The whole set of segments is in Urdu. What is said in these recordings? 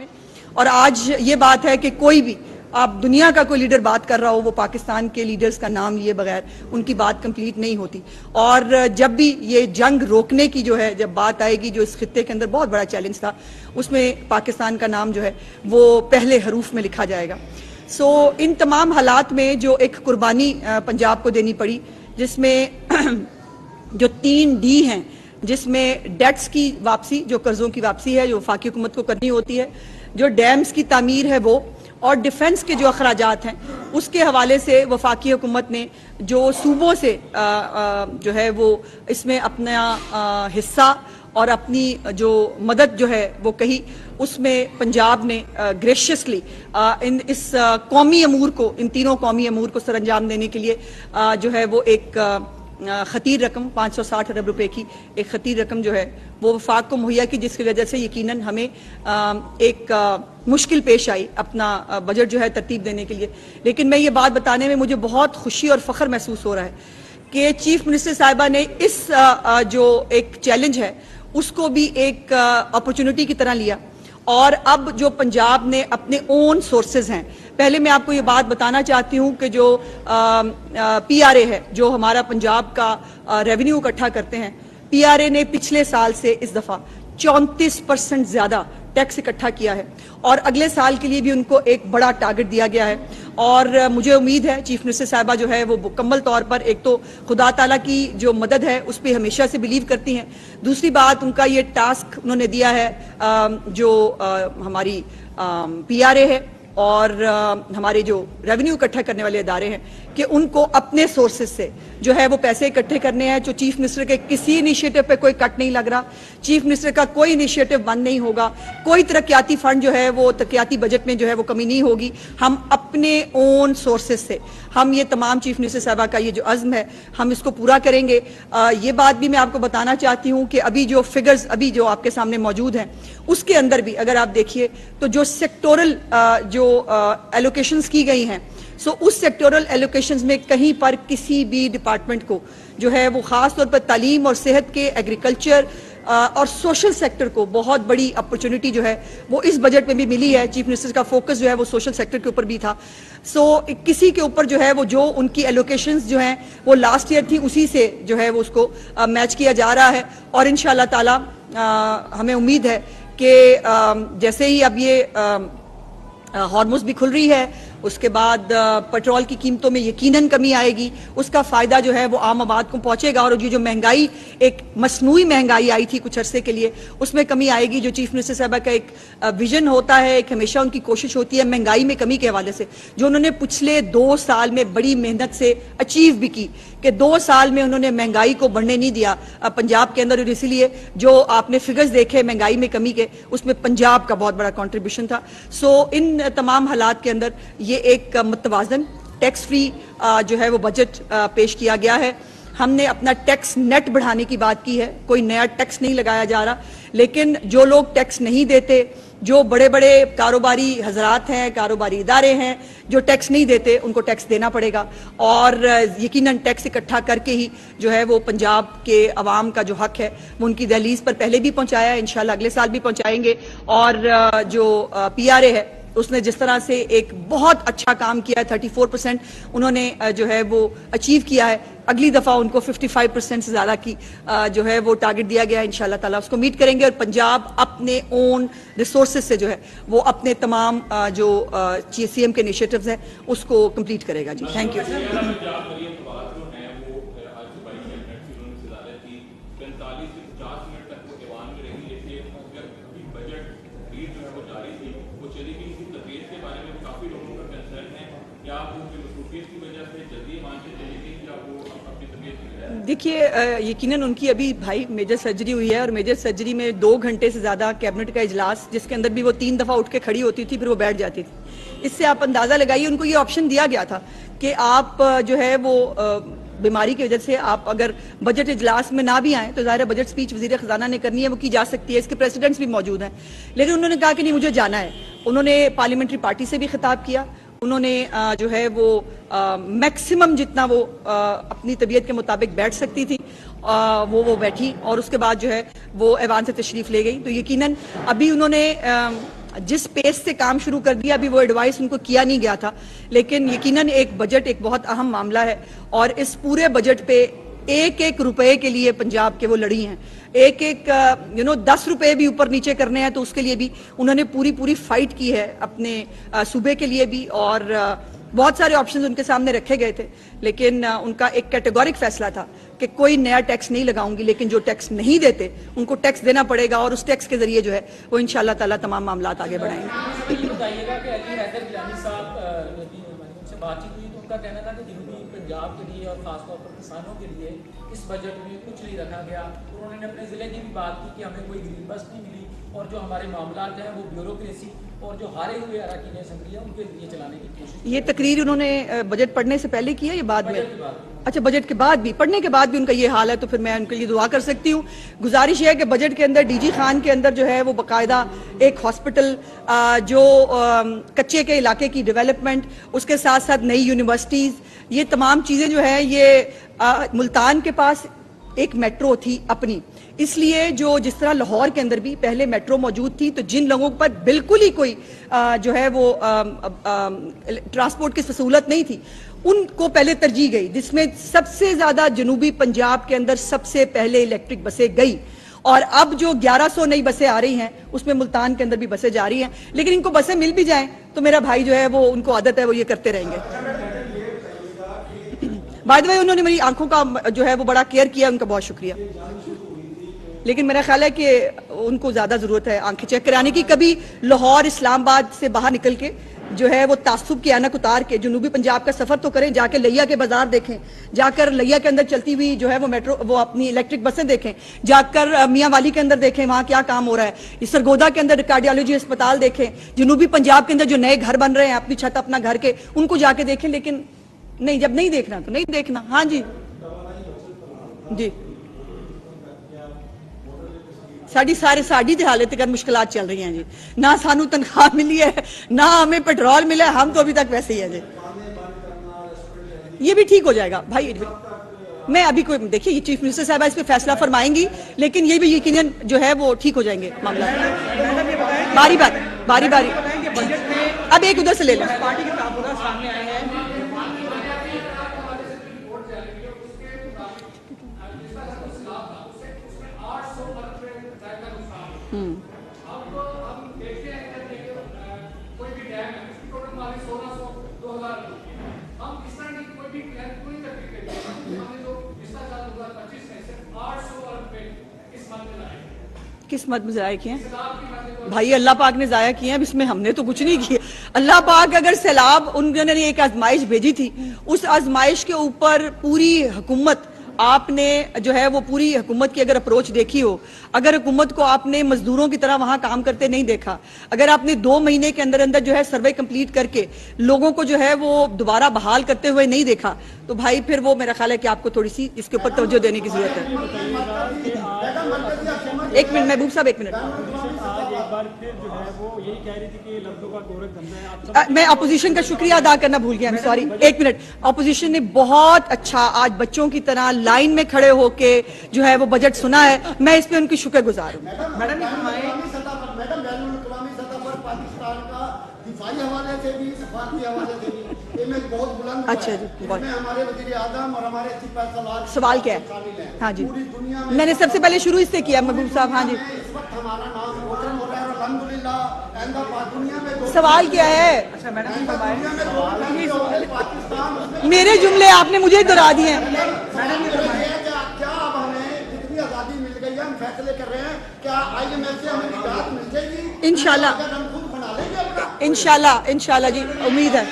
میں. اور آج یہ بات ہے کہ کوئی بھی آپ دنیا کا کوئی لیڈر بات کر رہا ہو وہ پاکستان کے لیڈرز کا نام لیے بغیر ان کی بات کمپلیٹ نہیں ہوتی. اور جب بھی یہ جنگ روکنے کی جو ہے جب بات آئے گی جو اس خطے کے اندر بہت بڑا چیلنج تھا اس میں پاکستان کا نام جو ہے وہ پہلے حروف میں لکھا جائے گا. ان تمام حالات میں جو ایک قربانی پنجاب کو دینی پڑی جس میں جو 3 D ہیں جس میں ڈیٹس کی واپسی جو قرضوں کی واپسی ہے جو وفاقی حکومت کو کرنی ہوتی ہے, جو ڈیمز کی تعمیر ہے وہ, اور ڈیفنس کے جو اخراجات ہیں اس کے حوالے سے وفاقی حکومت نے جو صوبوں سے جو ہے وہ اس میں اپنا حصہ اور اپنی جو مدد جو ہے وہ کہی, اس میں پنجاب نے گریشیسلی اس قومی امور کو ان تینوں قومی امور کو سر انجام دینے کے لیے جو ہے وہ ایک خطیر رقم 560 ارب روپے کی ایک خطیر رقم جو ہے وہ وفاق کو مہیا کی, جس کی وجہ سے یقیناً ہمیں ایک مشکل پیش آئی اپنا بجٹ جو ہے ترتیب دینے کے لیے. لیکن میں یہ بات بتانے میں مجھے بہت خوشی اور فخر محسوس ہو رہا ہے کہ چیف منسٹر صاحبہ نے اس جو ایک چیلنج ہے اس کو بھی ایک اپرچونٹی کی طرح لیا, اور اب جو پنجاب نے اپنے اون سورسز ہیں. پہلے میں آپ کو یہ بات بتانا چاہتی ہوں کہ جو PRA ہے جو ہمارا پنجاب کا ریونیو اکٹھا کرتے ہیں, PRA نے پچھلے سال سے اس دفعہ 34% زیادہ ٹیکس اکٹھا کیا ہے, اور اگلے سال کے لیے بھی ان کو ایک بڑا ٹارگٹ دیا گیا ہے. اور مجھے امید ہے چیف منسٹر صاحبہ جو ہے وہ مکمل طور پر ایک تو خدا تعالیٰ کی جو مدد ہے اس پہ ہمیشہ سے بلیو کرتی ہیں, دوسری بات ان کا یہ ٹاسک انہوں نے دیا ہے جو ہماری PRA ہے اور ہمارے جو ریونیو اکٹھا کرنے والے ادارے ہیں کہ ان کو اپنے سورسز سے جو ہے وہ پیسے اکٹھے کرنے ہیں. جو چیف منسٹر کے کسی انیشیٹو پہ کوئی کٹ نہیں لگ رہا, چیف منسٹر کا کوئی انیشیٹو بند نہیں ہوگا, کوئی ترقیاتی فنڈ جو ہے وہ ترقیاتی بجٹ میں جو ہے وہ کمی نہیں ہوگی. ہم اپنے اون سورسز سے ہم یہ تمام چیف منسٹر صاحبہ کا یہ جو عزم ہے ہم اس کو پورا کریں گے. یہ بات بھی میں آپ کو بتانا چاہتی ہوں کہ ابھی جو فگرز ابھی جو آپ کے سامنے موجود ہیں اس کے اندر بھی اگر آپ دیکھیے تو جو سیکٹورل جو ایلوکیشنز کی گئی ہیں اس سیکٹورل ایلوکیشنز میں کہیں پر کسی بھی ڈپارٹمنٹ کو جو ہے وہ خاص طور پر تعلیم اور صحت کے, ایگریکلچر اور سوشل سیکٹر کو بہت بڑی اپرچونٹی جو ہے وہ اس بجٹ میں بھی ملی ہے. چیف منسٹر کا فوکس جو ہے وہ سوشل سیکٹر کے اوپر بھی تھا. کسی کے اوپر جو ہے وہ جو ان کی ایلوکیشنز جو ہیں وہ لاسٹ ایئر تھی اسی سے جو ہے وہ اس کو میچ کیا جا رہا ہے. اور انشاءاللہ تعالی ہمیں امید ہے کہ جیسے ہی اب یہ ہارمز بھی کھل رہی ہے اس کے بعد پیٹرول کی قیمتوں میں یقیناً کمی آئے گی, اس کا فائدہ جو ہے وہ عام آباد کو پہنچے گا. اور جو مہنگائی ایک مصنوعی مہنگائی آئی تھی کچھ عرصے کے لیے اس میں کمی آئے گی. جو چیف منسٹر صاحبہ کا ایک ویژن ہوتا ہے, ایک ہمیشہ ان کی کوشش ہوتی ہے مہنگائی میں کمی کے حوالے سے, جو انہوں نے پچھلے 2 سال میں بڑی محنت سے اچیو بھی کی کہ 2 سال میں انہوں نے مہنگائی کو بڑھنے نہیں دیا پنجاب کے اندر. اور اسی لیے جو آپ نے فگرز دیکھے مہنگائی میں کمی کے اس میں پنجاب کا بہت بڑا کنٹریبیوشن تھا. ان تمام حالات کے اندر یہ ایک متوازن ٹیکس فری جو ہے وہ بجٹ پیش کیا گیا ہے. ہم نے اپنا ٹیکس نیٹ بڑھانے کی بات کی ہے, کوئی نیا ٹیکس نہیں لگایا جا رہا, لیکن جو لوگ ٹیکس نہیں دیتے, جو بڑے بڑے کاروباری حضرات ہیں, کاروباری ادارے ہیں جو ٹیکس نہیں دیتے ان کو ٹیکس دینا پڑے گا. اور یقیناً ٹیکس اکٹھا کر کے ہی جو ہے وہ پنجاب کے عوام کا جو حق ہے وہ ان کی دہلیز پر پہلے بھی پہنچایا ہے, انشاءاللہ اگلے سال بھی پہنچائیں گے. اور جو PRA ہے اس نے جس طرح سے ایک بہت اچھا کام کیا ہے, 34% انہوں نے جو ہے وہ اچیو کیا ہے. اگلی دفعہ ان کو 55% سے زیادہ کی جو ہے وہ ٹارگٹ دیا گیا ہے. انشاءاللہ تعالیٰ اس کو میٹ کریں گے اور پنجاب اپنے اون ریسورسز سے جو ہے وہ اپنے تمام جو CM کے انیشیٹوز ہیں اس کو کمپلیٹ کرے گا. جی تھینک یو. دیکھیے یقیناً ان کی ابھی بھائی میجر سرجری ہوئی ہے, اور میجر سرجری میں 2 گھنٹے سے زیادہ کیبنٹ کا اجلاس جس کے اندر بھی وہ 3 دفعہ اٹھ کے کھڑی ہوتی تھی پھر وہ بیٹھ جاتی تھی. اس سے آپ اندازہ لگائیے ان کو یہ آپشن دیا گیا تھا کہ آپ جو ہے وہ بیماری کی وجہ سے آپ اگر بجٹ اجلاس میں نہ بھی آئیں تو ظاہر بجٹ سپیچ وزیر خزانہ نے کرنی ہے وہ کی جا سکتی ہے, اس کے پریسیڈنٹس بھی موجود ہیں. لیکن انہوں نے کہا کہ نہیں مجھے جانا ہے. انہوں نے پارلیمنٹری پارٹی سے بھی خطاب کیا, انہوں نے جو ہے وہ میکسیمم جتنا وہ اپنی طبیعت کے مطابق بیٹھ سکتی تھی وہ بیٹھی, اور اس کے بعد جو ہے وہ ایوان سے تشریف لے گئی. تو یقیناً ابھی انہوں نے جس پیس سے کام شروع کر دیا ابھی وہ ایڈوائس ان کو کیا نہیں گیا تھا، لیکن یقیناً ایک بجٹ ایک بہت اہم معاملہ ہے اور اس پورے بجٹ پہ ایک ایک روپے کے لیے پنجاب کے وہ لڑی ہیں، ایک ایک 10 روپے بھی اوپر نیچے کرنے ہیں تو اس کے لیے بھی انہوں نے پوری فائٹ کی ہے اپنے صوبے کے لیے بھی، اور بہت سارے آپشنز ان کے سامنے رکھے گئے تھے، لیکن ان کا ایک کیٹیگورک فیصلہ تھا کہ کوئی نیا ٹیکس نہیں لگاؤں گی، لیکن جو ٹیکس نہیں دیتے ان کو ٹیکس دینا پڑے گا اور اس ٹیکس کے ذریعے جو ہے وہ انشاءاللہ تعالیٰ تمام معاملات آگے بڑھائیں گے۔ یہ بتائیے گا کہ علی حیدر گیلانی صاحب ان سے بات چیت ہوئی تو ان کا کہنا تھا کہ جنوبی پنجاب کے لیے اور خاص طور پر کسانوں کے لیے اس بجٹ میں کچھ نہیں رکھا گیا، انہوں نے اپنے ضلع کی بھی بات کی کہ ہمیں کوئی گرین بس نہیں ملی اور جو ہمارے معاملات ہیں وہ بیوروکریسی اور جو ہارے ہوئے اراکین اسمبلی ہیں ان کے ذریعے چلانے کی کوشش۔ یہ تقریر انہوں نے بجٹ پڑھنے سے پہلے کیا یا بعد میں؟ اچھا، بجٹ کے بعد بھی، پڑھنے کے بعد بھی ان کا یہ حال ہے تو پھر میں ان کے لیے دعا کر سکتی ہوں۔ گزارش یہ ہے کہ بجٹ کے اندر ڈی جی خان کے اندر جو ہے وہ باقاعدہ ایک ہاسپٹل، جو کچے کے علاقے کی ڈیولپمنٹ، اس کے ساتھ ساتھ نئی یونیورسٹیز، یہ تمام چیزیں جو ہیں یہ ملتان کے پاس ایک میٹرو تھی اپنی، اس لیے جس طرح لاہور کے اندر بھی پہلے میٹرو موجود تھی تو جن لوگوں پر بالکل ہی کوئی جو ہے وہ ٹرانسپورٹ کی سہولت نہیں تھی ان کو پہلے ترجیح گئی، جس میں سب سے زیادہ جنوبی پنجاب کے اندر سب سے پہلے الیکٹرک بسیں گئی، اور اب جو 1100 نئی بسیں آ رہی ہیں اس میں ملتان کے اندر بھی بسیں جا رہی ہیں، لیکن ان کو بسیں مل بھی جائیں تو میرا بھائی جو ہے وہ ان کو عادت ہے وہ یہ کرتے رہیں گے۔ بائی دی وے انہوں نے میری آنکھوں کا جو ہے وہ بڑا کیئر کیا، ان کا بہت شکریہ، لیکن میرا خیال ہے کہ ان کو زیادہ ضرورت ہے آنکھیں چیک کرانے کی۔ کبھی لاہور اسلام آباد سے باہر نکل کے جو ہے وہ تعصب کی اینک اتار کے جنوبی پنجاب کا سفر تو کریں، جا کے لیا کے بازار دیکھیں، جا کر لیا کے اندر چلتی ہوئی جو ہے وہ میٹرو وہ اپنی الیکٹرک بسیں دیکھیں، جا کر میاں والی کے اندر دیکھیں وہاں کیا کام ہو رہا ہے، سرگودا کے اندر کارڈیالوجی اسپتال دیکھیں، جنوبی پنجاب کے اندر جو نئے گھر بن رہے ہیں اپنی چھت اپنا گھر کے ان کو جا کے دیکھیں، لیکن نہیں، جب نہیں دیکھنا تو نہیں دیکھنا۔ ہاں جی جی، ساری حالت کر مشکلات چل رہی ہیں جی، نہ سانو تنخواہ ملی ہے نہ ہمیں پیٹرول ملا ہے، ہم تو ابھی تک ویسے ہی ہیں جی۔ یہ بھی ٹھیک ہو جائے گا بھائی، میں ابھی کوئی دیکھیے یہ چیف منسٹر صاحبہ اس پہ فیصلہ فرمائیں گی، لیکن یہ بھی یقیناً جو ہے وہ ٹھیک ہو جائیں گے معاملات، باری باری۔ اب ایک ادھر سے لے لیں۔ پارٹی کے تعاقدات سامنے آئے ہیں، کس مد میں ضائع کیے ہیں بھائی؟ اللہ پاک نے ضائع کیے ہیں، اب اس میں ہم نے تو کچھ نہیں کیا۔ اللہ پاک اگر سیلاب انہوں نے ایک آزمائش بھیجی تھی، اس آزمائش کے اوپر پوری حکومت آپ نے جو ہے وہ پوری حکومت کی اگر اپروچ دیکھی ہو، اگر حکومت کو آپ نے مزدوروں کی طرح وہاں کام کرتے نہیں دیکھا، اگر آپ نے 2 مہینے کے اندر اندر جو ہے سروے کمپلیٹ کر کے لوگوں کو جو ہے وہ دوبارہ بحال کرتے ہوئے نہیں دیکھا، تو بھائی پھر وہ میرا خیال ہے کہ آپ کو تھوڑی سی اس کے اوپر توجہ دینے کی ضرورت ہے۔ ایک منٹ محبوب صاحب، ایک منٹ۔ میں اپوزیشن کا شکریہ ادا کرنا بھول گیا، سوری، ایک منٹ۔ اپوزیشن نے بہت اچھا آج بچوں کی طرح لائن میں کھڑے ہو کے جو ہے وہ بجٹ سنا ہے، میں اس پہ ان کی شکر گزار ہوں۔ میڈم پاکستان کا دفاعی حوالے سے بھی سفارتی حوالے سے بھی امیج بہت بلند ہے۔ اچھا جی، میں ہمارے وزیر اعظم اور ہمارے چیف فیصلہ سوال کیا ہے؟ ہاں جی، میں نے سب سے پہلے شروع اس سے کیا محبوب صاحب۔ ہاں جی، اس وقت ہمارا نام روشن ہو رہا ہے اور الحمدللہ آئندہ دنیا میں سوال کیا ہے؟ اچھا میڈم پاکستان میرے جملے آپ نے مجھے ہی دہرا دیے ہیں۔ کیا اب ہمیں جتنی آزادی مل گئی ہے ہم فیصلے کر رہے ہیں، کیا IMF سے ہمیں نجات مل جائے گی؟ انشاءاللہ اگر ہم خود بنا لیں گے اپنا، انشاءاللہ جی، امید ہے۔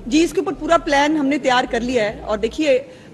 جی، اس کے اوپر پورا پلان ہم نے تیار کر لیا ہے، اور دیکھیے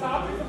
7%